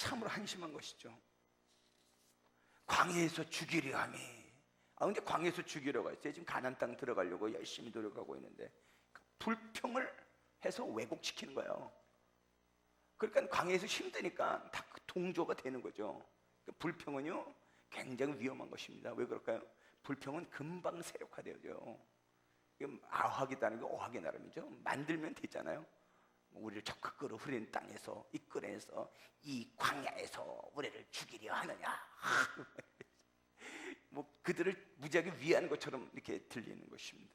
참으로 한심한 것이죠. 광야에서 죽이려 함이. 근데 광야에서 죽이려고 했어요. 지금 가나안 땅 들어가려고 열심히 노력하고 있는데 불평을 해서 왜곡시키는 거예요. 그러니까 광야에서 힘드니까 다 동조가 되는 거죠. 불평은요 굉장히 위험한 것입니다. 왜 그럴까요? 불평은 금방 세력화되죠. 아하기다는 게 오하기 나름이죠. 만들면 되잖아요. 우리를 적극으로 흐린 땅에서 이끌어내서 이 광야에서 우리를 죽이려 하느냐. 뭐 그들을 무지하게 위하는 것처럼 이렇게 들리는 것입니다.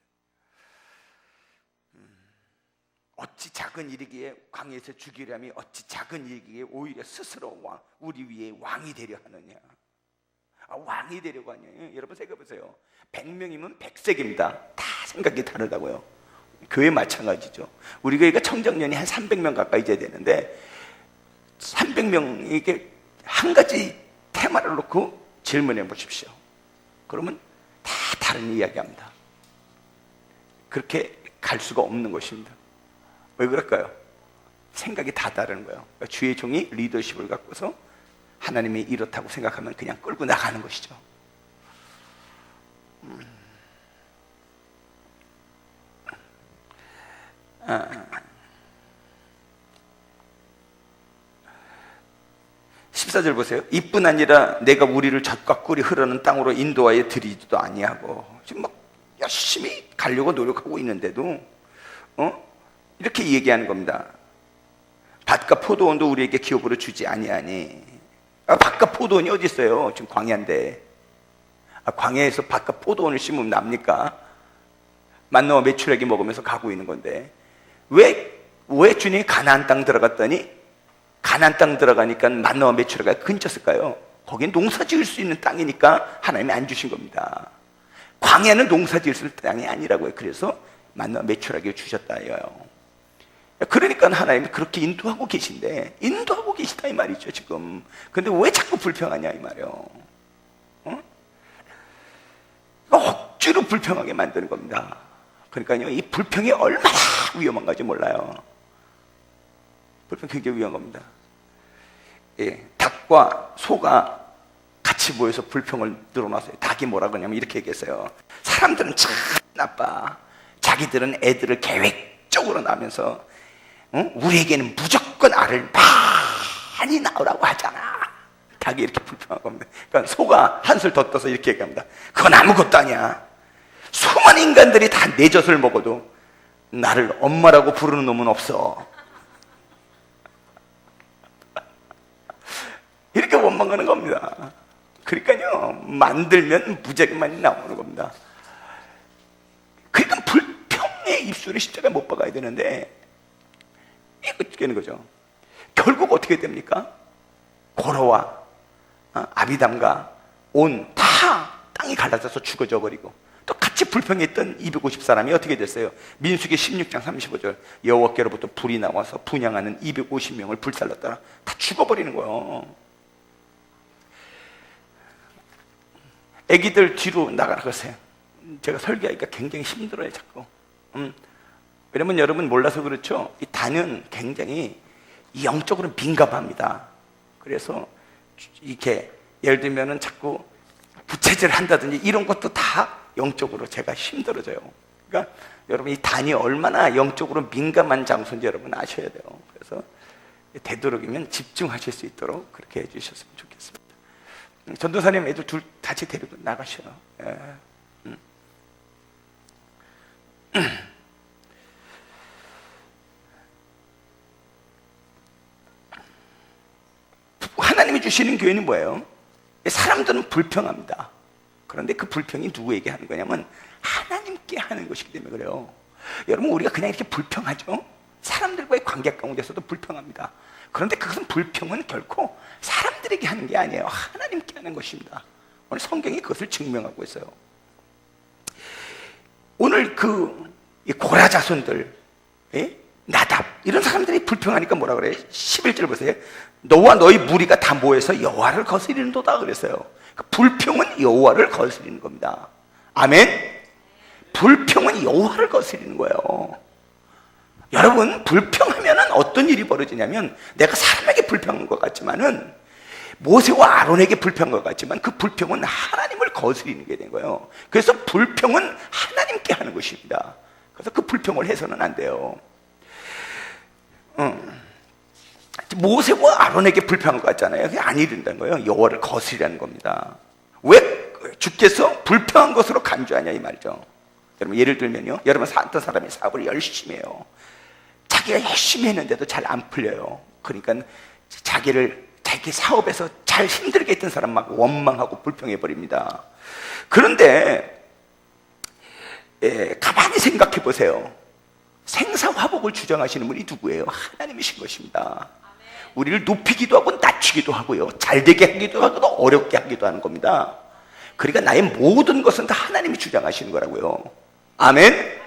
어찌 작은 일이기에 광야에서 죽이려면 어찌 작은 일이기에 오히려 스스로 우리 위에 왕이 되려 하느냐. 왕이 되려고 하냐. 여러분 생각해보세요. 100명이면 100색입니다. 다 생각이 다르다고요. 교회 마찬가지죠. 우리 교회가 청정년이 한 300명 가까이 돼야 되는데 300명에게 한 가지 테마를 놓고 질문해 보십시오. 그러면 다 다른 이야기합니다. 그렇게 갈 수가 없는 것입니다. 왜 그럴까요? 생각이 다 다른 거예요. 그러니까 주의 종이 리더십을 갖고서 하나님이 이렇다고 생각하면 그냥 끌고 나가는 것이죠. (14절) 보세요. 이뿐 아니라 내가 우리를 젖과 꿀이 흐르는 땅으로 인도하여 드리지도 아니하고. 지금 막 열심히 가려고 노력하고 있는데도 이렇게 얘기하는 겁니다. 밭과 포도원도 우리에게 기업으로 주지 아니하니. 밭과 포도원이 어디 있어요? 지금 광야인데. 광야에서 밭과 포도원을 심으면 납니까? 만나와 메추라기 먹으면서 가고 있는 건데 왜 주님이 가나안 땅 들어갔더니 가나안 땅 들어가니까 만나와 메추라기가 근처였을까요? 거긴 농사 지을 수 있는 땅이니까 하나님이 안 주신 겁니다. 광야는 농사 지을 수 있는 땅이 아니라고요. 그래서 만나와 메추라기를 주셨다 해요. 그러니까 하나님이 그렇게 인도하고 계신데, 인도하고 계시다 이 말이죠 지금. 근데 왜 자꾸 불평하냐 이 말이에요. 억지로 불평하게 만드는 겁니다. 그러니까요, 이 불평이 얼마나 위험한 건지 몰라요. 불평 굉장히 위험한 겁니다. 예, 닭과 소가 같이 모여서 불평을 늘어놨어요. 닭이 뭐라 그러냐면 이렇게 얘기했어요. 사람들은 참 나빠. 자기들은 애들을 계획적으로 낳으면서 우리에게는 무조건 알을 많이 낳으라고 하잖아. 닭이 이렇게 불평한 겁니다. 그러니까 소가 한술 더 떠서 이렇게 얘기합니다. 그건 아무것도 아니야. 수많은 인간들이 다 내 젖을 먹어도 나를 엄마라고 부르는 놈은 없어. 이렇게 원망하는 겁니다. 그러니까요, 만들면 무지하게 많이 나오는 겁니다. 그러니까 불평의 입술에 십자가에 못 박아야 되는데 이거 되는 거죠. 결국 어떻게 됩니까? 고로와 아비담과 온 다 땅이 갈라져서 죽어져 버리고, 또 같이 불평했던 250사람이 어떻게 됐어요? 민수기 16장 35절 여호와께로부터 불이 나와서 분향하는 250명을 불살랐더라. 다 죽어버리는 거예요. 애기들 뒤로 나가세요. 제가 설교하니까 굉장히 힘들어요 자꾸. 왜냐면 여러분 몰라서 그렇죠, 이 단은 굉장히 영적으로 민감합니다. 그래서 이렇게 예를 들면은 자꾸 부채질을 한다든지 이런 것도 다 영적으로 제가 힘들어져요. 그러니까 여러분 이 단이 얼마나 영적으로 민감한 장소인지 여러분 아셔야 돼요. 그래서 되도록이면 집중하실 수 있도록 그렇게 해주셨으면 좋겠습니다. 전도사님 애들 둘 같이 데리고 나가셔요. 예. 하나님이 주시는 교회는 뭐예요? 사람들은 불평합니다. 그런데 그 불평이 누구에게 하는 거냐면 하나님께 하는 것이기 때문에 그래요. 여러분 우리가 그냥 이렇게 불평하죠. 사람들과의 관계 가운데서도 불평합니다. 그런데 그것은 불평은 결코 사람들에게 하는 게 아니에요. 하나님께 하는 것입니다. 오늘 성경이 그것을 증명하고 있어요. 오늘 이 고라 자손들, 나답 이런 사람들이 불평하니까 뭐라 그래요? 11절 보세요. 너와 너희 무리가 다 모여서 여호와를 거스리는도다 그랬어요. 불평은 여호와를 거스리는 겁니다. 아멘. 불평은 여호와를 거스리는 거예요. 여러분, 불평하면 어떤 일이 벌어지냐면, 내가 사람에게 불평한 것 같지만은, 모세와 아론에게 불평한 것 같지만 그 불평은 하나님을 거스리는 게 된 거예요. 그래서 불평은 하나님께 하는 것입니다. 그래서 그 불평을 해서는 안 돼요. 모세와 아론에게 불평한 것 같잖아요. 그게 아니된다는 거예요. 여호와를 거스리라는 겁니다. 왜 주께서 불평한 것으로 간주하냐 이 말이죠. 여러분, 예를 들면요, 여러분, 어떤 사람이 사업을 열심히 해요. 자기가 열심히 했는데도 잘 안 풀려요. 그러니까 자기 사업에서 잘 힘들게 했던 사람 막 원망하고 불평해 버립니다. 그런데 가만히 생각해 보세요. 생사화복을 주장하시는 분이 누구예요? 하나님이신 것입니다. 우리를 높이기도 하고 낮추기도 하고요, 잘 되게 하기도 하고 어렵게 하기도 하는 겁니다. 그러니까 나의 모든 것은 다 하나님이 주장하시는 거라고요. 아멘?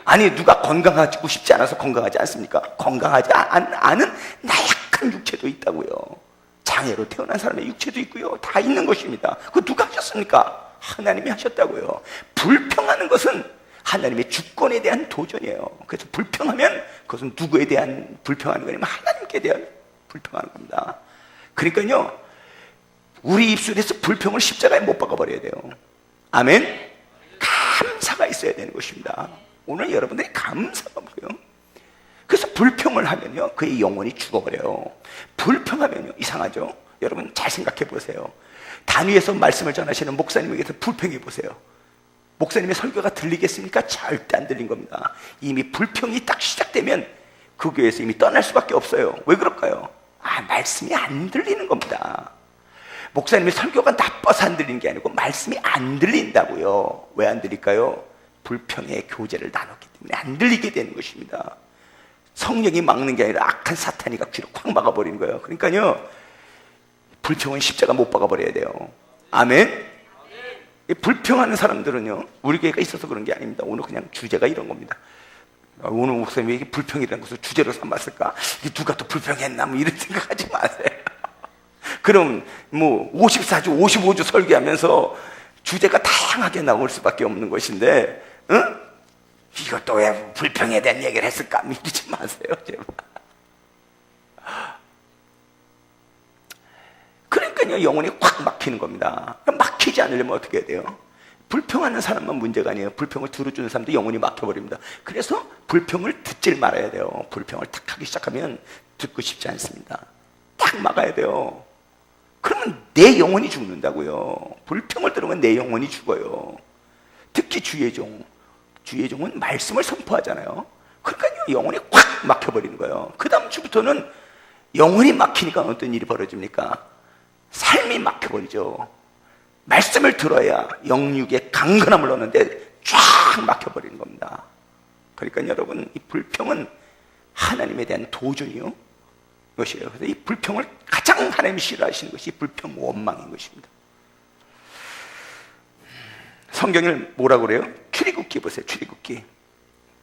아니, 누가 건강하고 싶지 않아서 건강하지 않습니까? 건강하지 않은 나약한 육체도 있다고요. 장애로 태어난 사람의 육체도 있고요, 다 있는 것입니다. 그거 누가 하셨습니까? 하나님이 하셨다고요. 불평하는 것은 하나님의 주권에 대한 도전이에요. 그래서 불평하면 그것은 누구에 대한 불평하는 거냐면 하나님께 대한 불평하는 겁니다. 그러니까요, 우리 입술에서 불평을 십자가에 못 박아버려야 돼요. 아멘? 감사가 있어야 되는 것입니다. 오늘 여러분들이 감사가 뭐예요? 그래서 불평을 하면요, 그의 영혼이 죽어버려요. 불평하면요, 이상하죠? 여러분 잘 생각해 보세요. 단위에서 말씀을 전하시는 목사님에게서 불평해 보세요. 목사님의 설교가 들리겠습니까? 절대 안 들린 겁니다. 이미 불평이 딱 시작되면 그 교회에서 이미 떠날 수밖에 없어요. 왜 그럴까요? 말씀이 안 들리는 겁니다. 목사님의 설교가 나빠서 안 들리는 게 아니고 말씀이 안 들린다고요. 왜 안 들릴까요? 불평의 교제를 나눴기 때문에 안 들리게 되는 것입니다. 성령이 막는 게 아니라 악한 사탄이가 귀로 콱 막아버리는 거예요. 그러니까요, 불평은 십자가 못 박아버려야 돼요. 아멘? 불평하는 사람들은요, 우리 교회가 있어서 그런 게 아닙니다. 오늘 그냥 주제가 이런 겁니다. 오늘 목사님이 이게 불평이라는 것을 주제로 삼았을까? 누가 또 불평했나? 뭐 이런 생각하지 마세요. 그럼 뭐 54주, 55주 설교하면서 주제가 다양하게 나올 수밖에 없는 것인데, 응? 이것도 왜 불평에 대한 얘기를 했을까? 믿지 마세요, 제발. 그러니까요, 영혼이 확 막히는 겁니다. 막히지 않으려면 어떻게 해야 돼요? 불평하는 사람만 문제가 아니에요. 불평을 들어주는 사람도 영혼이 막혀버립니다. 그래서 불평을 듣질 말아야 돼요. 불평을 탁 하기 시작하면 듣고 싶지 않습니다. 딱 막아야 돼요. 그러면 내 영혼이 죽는다고요. 불평을 들으면 내 영혼이 죽어요. 특히 주의 종은 말씀을 선포하잖아요. 그러니까 영혼이 확 막혀버리는 거예요. 그 다음 주부터는 영혼이 막히니까 어떤 일이 벌어집니까? 삶이 막혀버리죠. 말씀을 들어야 영육에 강건함을 얻는데 쫙 막혀버리는 겁니다. 그러니까 여러분, 이 불평은 하나님에 대한 도전이요, 것이에요. 그래서 이 불평을 가장 하나님이 싫어하시는 것이 불평 원망인 것입니다. 성경을 뭐라고 그래요? 출애굽기 보세요. 출애굽기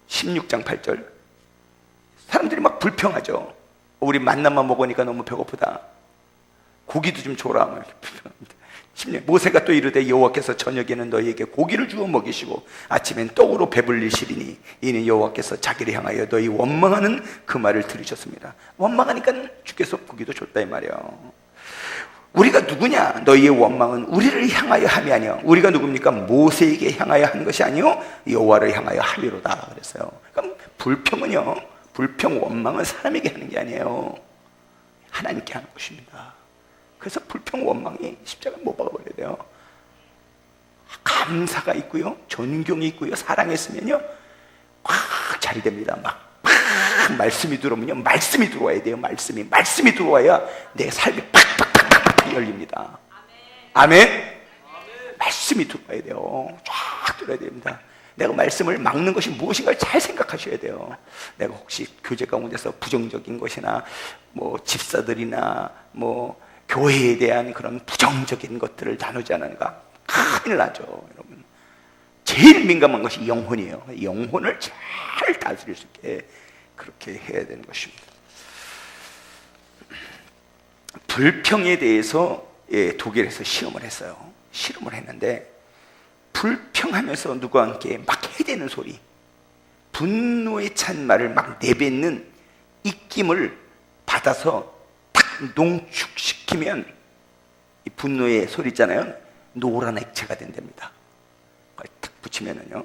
16장 8절. 사람들이 막 불평하죠. 우리 만나만 먹으니까 너무 배고프다. 고기도 좀 줘라. 막 이렇게 불평합니다. 모세가 또 이르되 여호와께서 저녁에는 너희에게 고기를 주어 먹이시고 아침엔 떡으로 배불리시리니 이는 여호와께서 자기를 향하여 너희 원망하는 그 말을 들으셨습니다. 원망하니까 주께서 고기도 줬다 이 말이에요. 우리가 누구냐? 너희의 원망은 우리를 향하여 함이 아니요, 우리가 누굽니까? 모세에게 향하여 한 것이 아니요 여호와를 향하여 함이로다 그랬어요. 그럼 불평은요, 불평 원망은 사람에게 하는 게 아니에요, 하나님께 하는 것입니다. 그래서 불평 원망이 십자가 못 박아버려야 돼요. 감사가 있고요, 존경이 있고요, 사랑했으면요 꽉 자리됩니다. 막 말씀이 들어오면요, 말씀이 들어와야 돼요. 말씀이 들어와야 내 삶이 팍팍팍팍 열립니다. 아멘. 말씀이 들어와야 돼요. 쫙 들어야 됩니다. 내가 말씀을 막는 것이 무엇인가를 잘 생각하셔야 돼요. 내가 혹시 교제 가운데서 부정적인 것이나 뭐 집사들이나 뭐 교회에 대한 그런 부정적인 것들을 나누지 않으니까 큰일 나죠, 여러분. 제일 민감한 것이 영혼이에요. 영혼을 잘 다스릴 수 있게 그렇게 해야 되는 것입니다. 불평에 대해서 독일에서 실험을 했어요. 실험을 했는데 불평하면서 누구와 함께 막 해대는 소리, 분노의 찬 말을 막 내뱉는 입김을 받아서 딱 농축시키면 이 분노의 소리 있잖아요. 노란 액체가 된답니다. 그걸 딱 붙이면은요.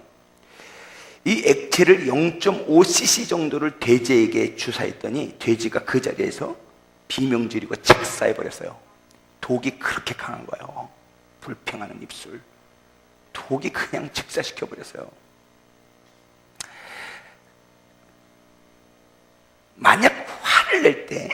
이 액체를 0.5cc 정도를 돼지에게 주사했더니 돼지가 그 자리에서 비명 지르고 착사해 버렸어요. 독이 그렇게 강한 거예요. 불평하는 입술. 독이 그냥 직사시켜 버렸어요. 만약 화를 낼 때,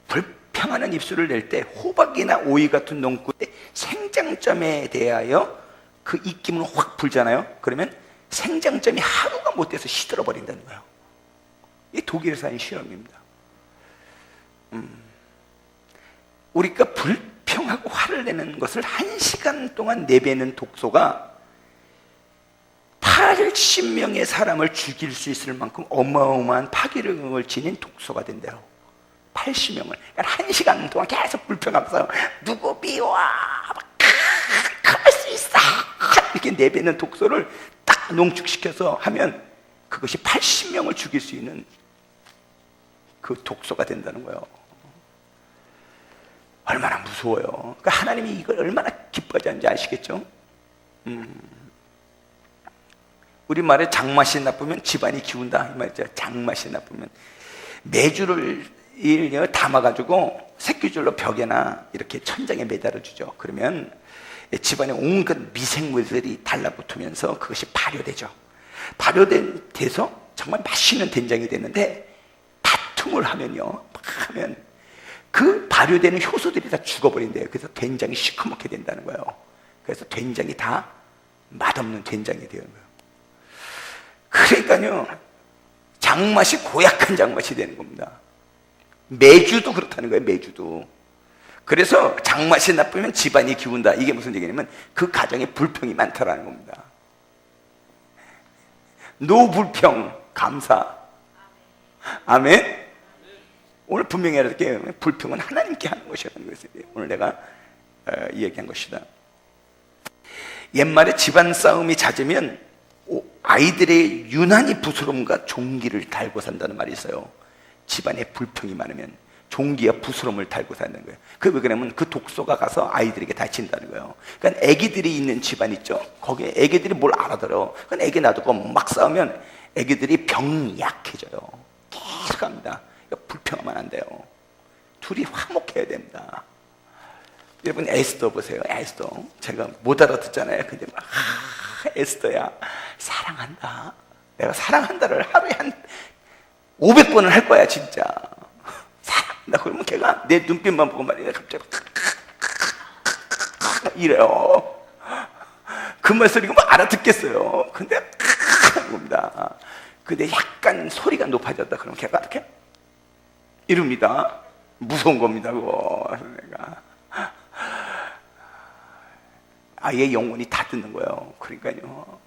불평하는 입술을 낼 때 호박이나 오이 같은 농구의 생장점에 대하여 그 입김을 확 불잖아요. 그러면 생장점이 하루가 못 돼서 시들어 버린다는 거예요. 이 독일에서 한 실험입니다. 우리가 불평하고 화를 내는 것을 1시간 동안 내뱉는 독소가 80명의 사람을 죽일 수 있을 만큼 어마어마한 파괴력을 지닌 독소가 된대요. 80명을. 그러니까 1시간 동안 계속 불평하면서 누구 미워, 그럴 수 있어, 이렇게 내뱉는 독소를 딱 농축시켜서 하면 그것이 80명을 죽일 수 있는 그 독소가 된다는 거예요. 얼마나 무서워요. 그러니까 하나님이 이걸 얼마나 기뻐하지 않는지 아시겠죠? 우리말에 장맛이 나쁘면 집안이 기운다 이 말이죠. 장맛이 나쁘면 메주를 담아가지고 새끼줄로 벽에나 이렇게 천장에 매달아주죠. 그러면 집안에 온갖 미생물들이 달라붙으면서 그것이 발효되죠. 발효돼서 정말 맛있는 된장이 되는데 다툼을 하면요, 하면 그 발효되는 효소들이 다 죽어버린대요. 그래서 된장이 시커멓게 된다는 거예요. 그래서 된장이 다 맛없는 된장이 되는 거예요. 그러니까요, 장맛이 고약한 장맛이 되는 겁니다. 매주도 그렇다는 거예요. 매주도. 그래서 장맛이 나쁘면 집안이 기운다. 이게 무슨 얘기냐면 그 가정에 불평이 많다라는 겁니다. 노불평 감사. 아멘. 오늘 분명히 알아듣게 불평은 하나님께 하는 것이라는 것을 오늘 내가 이야기한 것이다. 옛말에 집안 싸움이 잦으면 아이들의 유난히 부스럼과 종기를 달고 산다는 말이 있어요. 집안에 불평이 많으면 종기와 부스럼을 달고 사는 거예요. 그게 왜 그러냐면 그 독소가 가서 아이들에게 다친다는 거예요. 그러니까 애기들이 있는 집안 있죠. 거기에 애기들이 뭘 알아들어. 그러니까 애기 놔두고 막 싸우면 애기들이 병이 약해져요. 계속 합니다. 불평하면 안 돼요. 둘이 화목해야 됩니다. 여러분 에스더 보세요. 에스더. 제가 못 알아듣잖아요. 근데 막 에스더야 사랑한다. 내가 사랑한다를 하루에 한 500번을 할 거야 진짜. 사랑한다. 그러면 걔가 내 눈빛만 보고 말이야 갑자기 이래요. 그 말소리가 뭐 알아듣겠어요. 근데 겁니다. 근데 약간 소리가 높아졌다 그러면 걔가 어떻게? 이럽니다. 무서운 겁니다. 그거. 내가 아이의 영혼이 다 듣는 거예요. 그러니까요,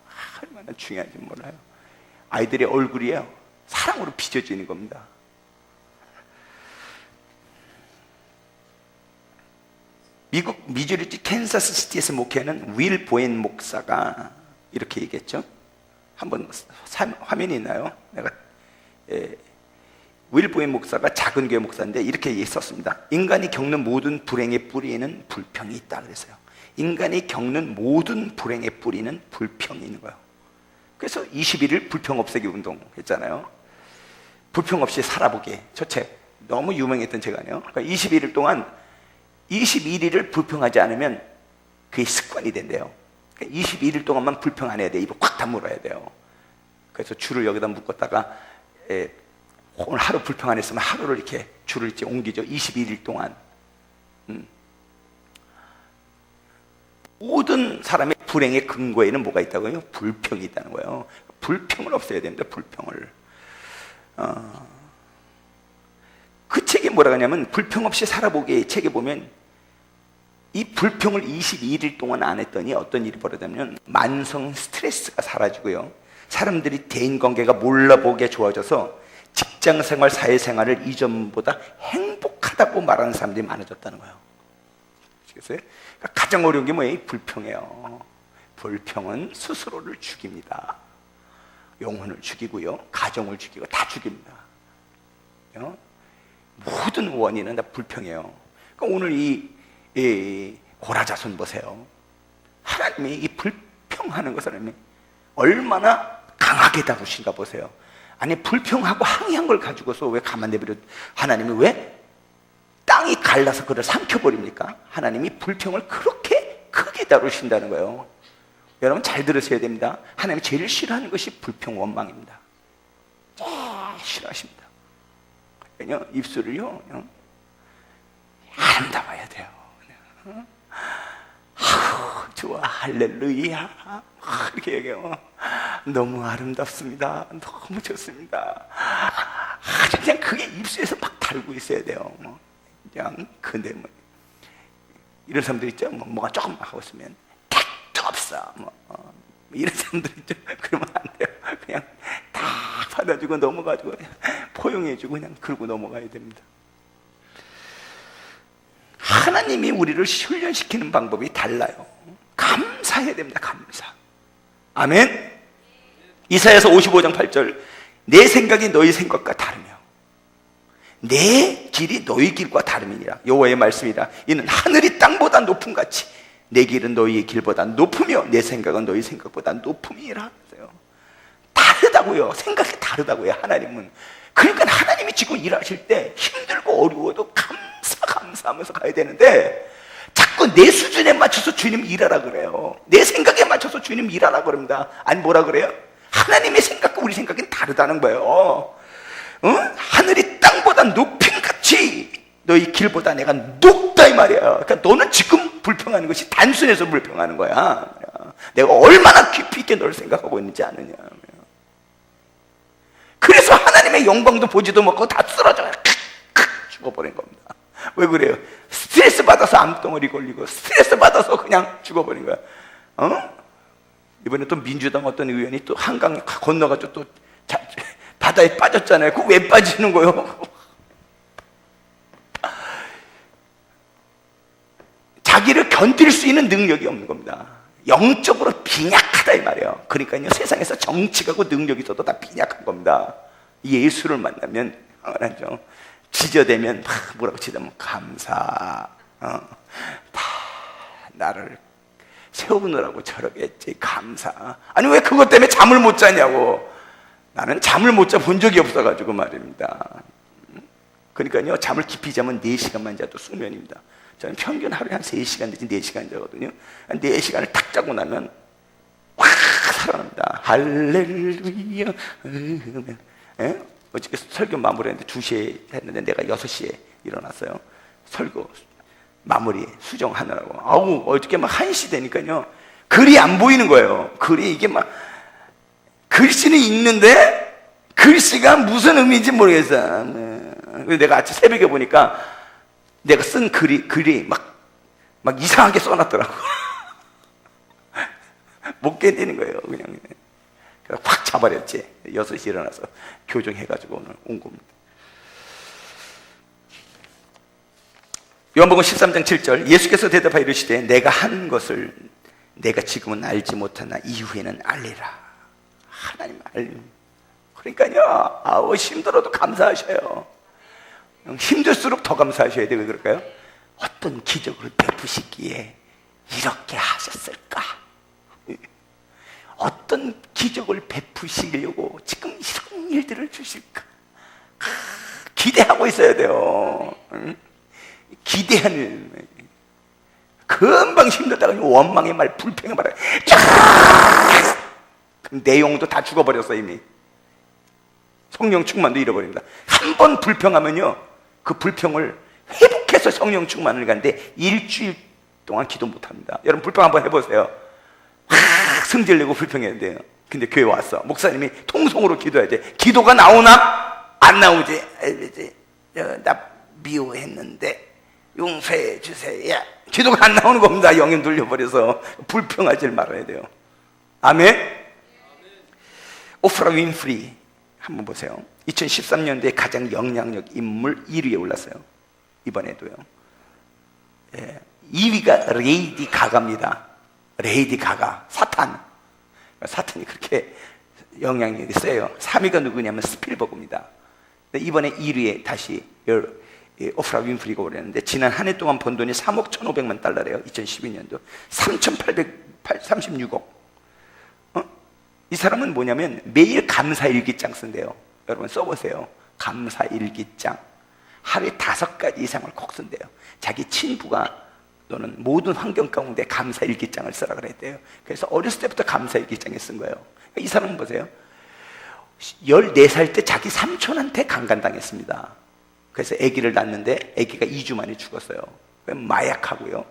얼마나 중요한지 몰라요. 아이들의 얼굴이에요, 사랑으로 빚어지는 겁니다. 미국 미주리주 캔사스 시티에서 목회하는 윌 보엔 목사가 이렇게 얘기했죠. 한번 화면이 있나요? 내가 윌 보엔 목사가 작은 교회 목사인데 이렇게 얘기했었습니다. 인간이 겪는 모든 불행의 뿌리에는 불평이 있다 그랬어요. 인간이 겪는 모든 불행의 뿌리는 불평이 있는 거예요. 그래서 21일 불평 없애기 운동 했잖아요. 불평 없이 살아보기. 저 책 너무 유명했던 책 아니에요? 그러니까 21일 동안 21일을 불평하지 않으면 그게 습관이 된대요. 그러니까 21일 동안만 불평 안 해야 돼. 입을 꽉 다물어야 돼요. 그래서 줄을 여기다 묶었다가 오늘 하루 불평 안 했으면 하루를 이렇게 줄을 이제 옮기죠. 21일 동안. 모든 사람의 불행의 근거에는 뭐가 있다고요? 불평이 있다는 거예요. 불평을 없애야 됩니다. 불평을. 그 책이 뭐라 하냐면 불평 없이 살아보기의 책에 보면 이 불평을 22일 동안 안 했더니 어떤 일이 벌어졌냐면 만성 스트레스가 사라지고요, 사람들이 대인관계가 몰라보게 좋아져서 직장생활, 사회생활을 이전보다 행복하다고 말하는 사람들이 많아졌다는 거예요. 아시겠어요? 그러니까 가장 어려운 게 뭐예요? 불평이에요. 불평은 스스로를 죽입니다. 영혼을 죽이고요, 가정을 죽이고 다 죽입니다. 모든 원인은 다 불평이에요. 그러니까 오늘 이 고라자손 보세요. 하나님이 이 불평하는 것을 얼마나 강하게 다루신가 보세요. 아니, 불평하고 항의한 걸 가지고서 왜 가만 내버려, 하나님이 왜 땅이 갈라서 그를 삼켜버립니까? 하나님이 불평을 그렇게 크게 다루신다는 거예요. 여러분 잘 들으셔야 됩니다. 하나님이 제일 싫어하는 것이 불평, 원망입니다. 제일 싫어하십니다. 그냥 입술을요, 아름다워야 돼요. 아우, 좋아, 할렐루야, 이렇게 얘기해요. 너무 아름답습니다. 너무 좋습니다. 그냥 그게 입술에서 막 달고 있어야 돼요. 그냥 근데 이런 사람들 있죠. 뭐가 조금 하고 있으면 택도 없어. 이런 사람들 있죠. 그러면 안 돼요. 그냥 다 받아주고 넘어가지고 포용해주고 그냥 그러고 넘어가야 됩니다. 하나님이 우리를 훈련시키는 방법이 달라요. 감사해야 됩니다. 감사. 아멘. 이사야서 55장 8절, 내 생각이 너희 생각과 다르며 내 길이 너희 길과 다름이니라. 여호와의 말씀이라. 이는 하늘이 땅보다 높음 같이 내 길은 너희의 길보다 높으며 내 생각은 너희 생각보다 높음이라. 다르다고요. 생각이 다르다고요. 하나님은. 그러니까 하나님이 지금 일하실 때 힘들고 어려워도 감사하면서 가야 되는데 자꾸 내 수준에 맞춰서 주님 일하라 그래요. 내 생각에 맞춰서 주님 일하라 그럽니다. 아니 뭐라 그래요? 하나님의 생각과 우리 생각은 다르다는 거예요. 하늘이 땅보다 높임 같이 너희 길보다 내가 높다 이 말이야. 그러니까 너는 지금 불평하는 것이 단순해서 불평하는 거야. 내가 얼마나 깊이 있게 널 생각하고 있는지 아느냐. 그래서 하나님의 영광도 보지도 못하고 다 쓰러져 죽어버린 겁니다. 왜 그래요? 스트레스 받아서 암덩어리 걸리고 스트레스 받아서 그냥 죽어버린 거야. 이번에 또 민주당 어떤 의원이 또 한강 건너가지고 또 바다에 빠졌잖아요. 그거 왜 빠지는 거예요? 자기를 견딜 수 있는 능력이 없는 겁니다. 영적으로 빈약하다 이 말이에요. 그러니까요, 세상에서 정치가고 능력이 있어도 다 빈약한 겁니다. 예수를 만나면 하죠. 지저대면 뭐라고 치자면 감사. 다 나를 세우느라고 저렇게 했지. 감사. 아니 왜 그것 때문에 잠을 못 자냐고. 나는 잠을 못 자 본 적이 없어가지고 말입니다. 그러니까요, 잠을 깊이 자면 4시간만 자도 숙면입니다. 저는 평균 하루에 한 3시간 내지 4시간 자거든요. 한 4시간을 탁 자고 나면 확 살아납니다. 할렐루야. 어저께 설교 마무리했는데 2시에 했는데 내가 6시에 일어났어요. 설교 마무리 수정하느라고. 아우, 어저께 막 1시 되니까요, 글이 안 보이는 거예요. 글이 이게 막, 글씨는 읽는데 글씨가 무슨 의미인지 모르겠어. 그래서 내가 아침 새벽에 보니까 내가 쓴 글이 막 이상하게 써놨더라고. 못 견디는 거예요. 그냥 확 잡아렸지. 6시 일어나서 교정해가지고 오늘 온 겁니다. 요한복음 13장 7절, 예수께서 대답하여 이르시되 내가 한 것을 내가 지금은 알지 못하나 이후에는 알리라. 하나님 그러니까요, 아우 힘들어도 감사하셔요. 힘들수록 더 감사하셔야 돼요. 왜 그럴까요? 어떤 기적을 베푸시기에 이렇게 하셨을까? 어떤 기적을 베푸시려고 지금 이런 일들을 주실까? 기대하고 있어야 돼요. 기대하는. 금방 힘들다가 원망의 말, 불평의 말을 내용도 다 죽어버렸어. 이미 성령 충만도 잃어버립니다. 한 번 불평하면요, 그 불평을 회복해서 성령 충만을 가는데 일주일 동안 기도 못합니다. 여러분 불평 한번 해보세요. 승질내고 불평해야 돼요. 근데 교회 왔어. 목사님이 통성으로 기도해야 돼. 기도가 나오나? 안 나오지. 나 미워했는데 용서해 주세요. 기도가 안 나오는 겁니다. 영이 눌려버려서. 불평하지 말아야 돼요. 아멘. 오프라 윈프리 한번 보세요. 2013년도에 가장 영향력 인물 1위에 올랐어요. 이번에도요. 2위가 레이디 가가입니다. 레이디 가가. 사탄이 그렇게 영향력이 세요. 3위가 누구냐면 스필버그입니다. 이번에 1위에 다시 오프라 윈프리가 오르는데 지난 한 해 동안 번 돈이 3억 1,500만 달러래요. 2012년도 3,836억. 이 사람은 뭐냐면 매일 감사일기장 쓴대요. 여러분 써보세요. 감사일기장 하루에 5가지 이상을 꼭 쓴대요. 자기 친부가 또는 모든 환경 가운데 감사일기장을 쓰라 그랬대요. 그래서 어렸을 때부터 감사일기장에 쓴 거예요. 이 사람은 보세요. 14살 때 자기 삼촌한테 강간당했습니다. 그래서 아기를 낳았는데 아기가 2주 만에 죽었어요. 마약하고요.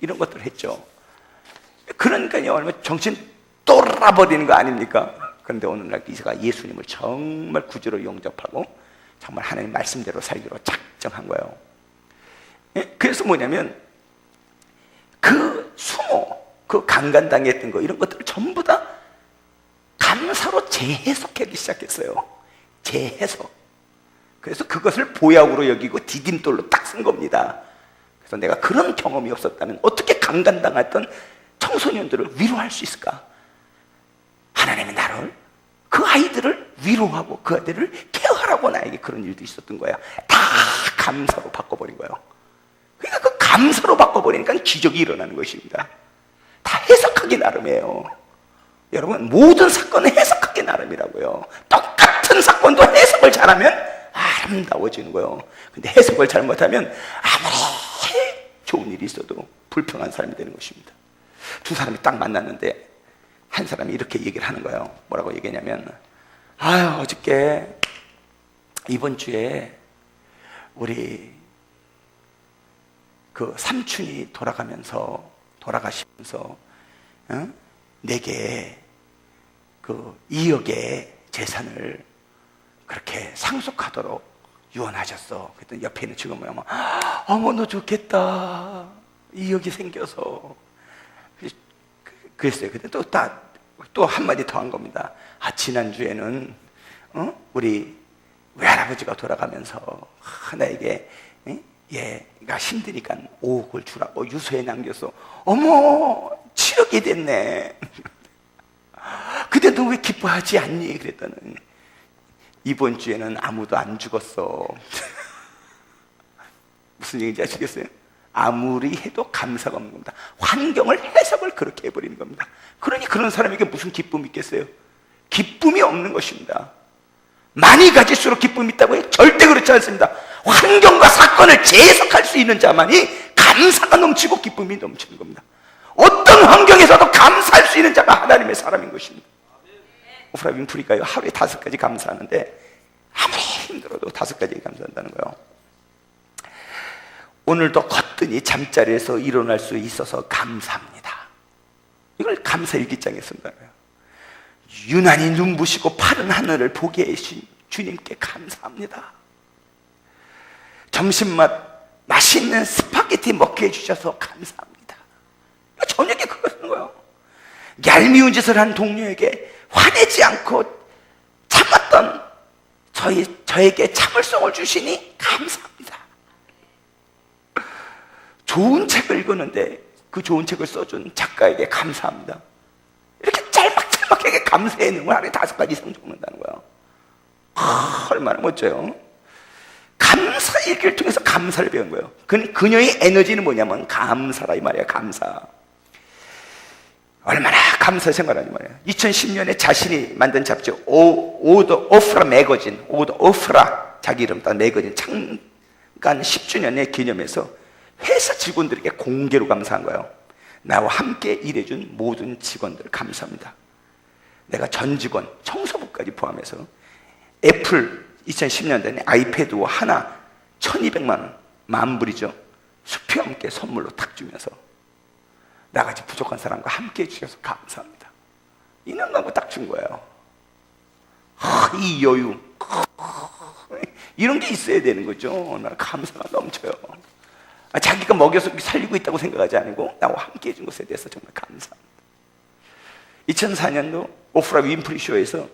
이런 것들을 했죠. 그러니까요, 얼마나 정신 돌아버리는 거 아닙니까? 그런데 오늘날 이사가 예수님을 정말 구주로 영접하고 정말 하나님 말씀대로 살기로 작정한 거예요. 그래서 뭐냐면 그 수모, 그 강간당했던 거 이런 것들을 전부 다 감사로 재해석하기 시작했어요. 재해석. 그래서 그것을 보약으로 여기고 디딤돌로 딱 쓴 겁니다. 그래서 내가 그런 경험이 없었다면 어떻게 강간당했던 청소년들을 위로할 수 있을까? 하나님이 나를, 그 아이들을 위로하고 그 아이들을 케어하라고 나에게 그런 일도 있었던 거야. 다 감사로 바꿔버린 거예요. 그러니까 그 감사로 바꿔버리니까 기적이 일어나는 것입니다. 다 해석하기 나름이에요. 여러분, 모든 사건은 해석하기 나름이라고요. 똑같은 사건도 해석을 잘하면 아름다워지는 거예요. 근데 해석을 잘못하면 아무리 좋은 일이 있어도 불평한 사람이 되는 것입니다. 두 사람이 딱 만났는데 한 사람이 이렇게 얘기를 하는 거예요. 뭐라고 얘기하냐면, 어저께 이번 주에 우리 그 삼촌이 돌아가시면서 내게 그 2억의 재산을 그렇게 상속하도록 유언하셨어. 그랬더니 옆에 있는 직원 모양은 어머 너 좋겠다. 2억이 생겨서. 그랬어요. 근데 또 한마디 더 한 겁니다. 지난주에는 우리 외할아버지가 돌아가면서 나에게 얘가 힘드니까 5억을 주라고 유서에 남겼어. 어머 7억이 됐네. 근데 너 왜 기뻐하지 않니? 그랬더니 이번 주에는 아무도 안 죽었어. 무슨 얘기인지 아시겠어요? 아무리 해도 감사가 없는 겁니다. 환경을 해석을 그렇게 해버리는 겁니다. 그러니 그런 사람에게 무슨 기쁨이 있겠어요? 기쁨이 없는 것입니다. 많이 가질수록 기쁨이 있다고 해요? 절대 그렇지 않습니다. 환경과 사건을 재해석할 수 있는 자만이 감사가 넘치고 기쁨이 넘치는 겁니다. 어떤 환경에서도 감사할 수 있는 자가 하나님의 사람인 것입니다. 오프라 윈프리가요, 하루에 5가지 감사하는데 아무리 힘들어도 5가지 감사한다는 거예요. 오늘도 거뜬히 잠자리에서 일어날 수 있어서 감사합니다. 이걸 감사일기장에 쓴다는 거예요. 유난히 눈부시고 파른 하늘을 보게 해주신 주님께 감사합니다. 점심맛 맛있는 스파게티 먹게 해주셔서 감사합니다. 저녁에 그거 쓰는 거예요. 얄미운 짓을 한 동료에게 화내지 않고 참았던 저에게 참을성을 주시니 감사합니다. 좋은 책을 읽었는데 그 좋은 책을 써준 작가에게 감사합니다. 이렇게 짤막짤막하게 감사의 능을 하루에 5가지 이상 적는다는 거예요. 얼마나 멋져요. 감사 일기를 통해서 감사를 배운 거예요. 그녀의 에너지는 뭐냐면 감사라 이 말이에요. 감사. 얼마나 감사 생활하니 말이에요. 2010년에 자신이 만든 잡지 오더 오프라 매거진, 오더 오프라 자기 이름 딴 매거진 창간 10주년의 기념해서 회사 직원들에게 공개로 감사한 거예요. 나와 함께 일해준 모든 직원들 감사합니다. 내가 전 직원, 청소부까지 포함해서 애플 2010년도에 아이패드 하나 1200만 원, 만불이죠. 수표와 함께 선물로 탁 주면서 나같이 부족한 사람과 함께 해주셔서 감사합니다. 이런 거 딱 준 거예요. 이 여유, 이런 게 있어야 되는 거죠. 나 감사가 넘쳐요. 자기가 먹여서 살리고 있다고 생각하지 않고 나와 함께 해준 것에 대해서 정말 감사합니다. 2004년도 오프라 윈프리 쇼에서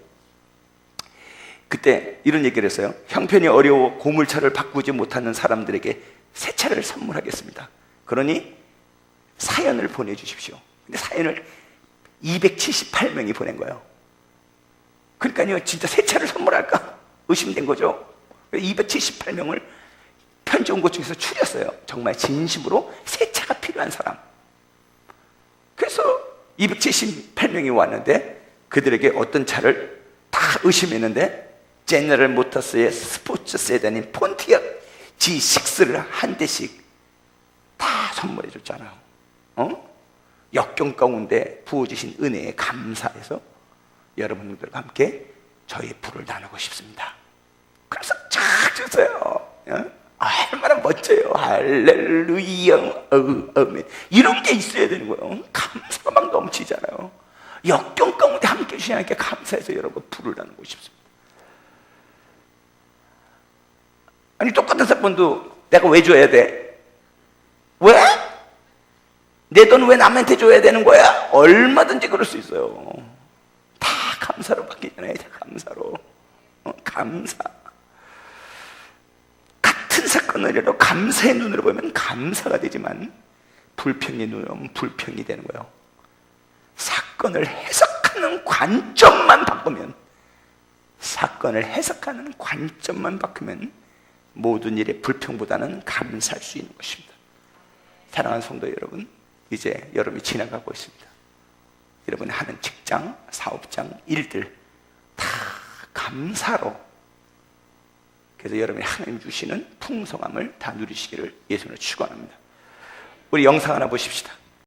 그때 이런 얘기를 했어요. 형편이 어려워 고물차를 바꾸지 못하는 사람들에게 새 차를 선물하겠습니다. 그러니 사연을 보내주십시오. 근데 사연을 278명이 보낸 거예요. 그러니까요, 진짜 새 차를 선물할까 의심된 거죠. 278명을 편지 온 것 중에서 추렸어요. 정말 진심으로 새 차가 필요한 사람. 그래서 278명이 왔는데 그들에게 어떤 차를 다 의심했는데 제너럴 모터스의 스포츠 세단인 폰티악 G6를 한 대씩 다 선물해 줬잖아요. 역경 가운데 부어주신 은혜에 감사해서 여러분들과 함께 저의 불을 나누고 싶습니다. 그래서 쫙 줬어요. 얼마나 멋져요. 할렐루야, 아멘. 이런 게 있어야 되는 거예요. 감사가 막 넘치잖아요. 역경 가운데 함께 해주신 하나님께 감사해서 여러분 불을 나누고 싶습니다. 아니, 똑같은 사건도 내가 왜 줘야 돼? 왜? 내 돈 왜 남한테 줘야 되는 거야? 얼마든지 그럴 수 있어요. 다 감사로 바뀌잖아요. 다 감사로. 감사. 같은 사건을 감사의 눈으로 보면 감사가 되지만 불평의 눈으로 보면 불평이 되는 거예요. 사건을 해석하는 관점만 바꾸면, 사건을 해석하는 관점만 바꾸면 모든 일의 불평보다는 감사할 수 있는 것입니다. 사랑하는 성도 여러분, 이제 여름이 지나가고 있습니다. 여러분이 하는 직장, 사업장, 일들 다 감사로, 그래서 여러분이 하나님 주시는 풍성함을 다 누리시기를 예수님으로 축원합니다. 우리 영상 하나 보십시다.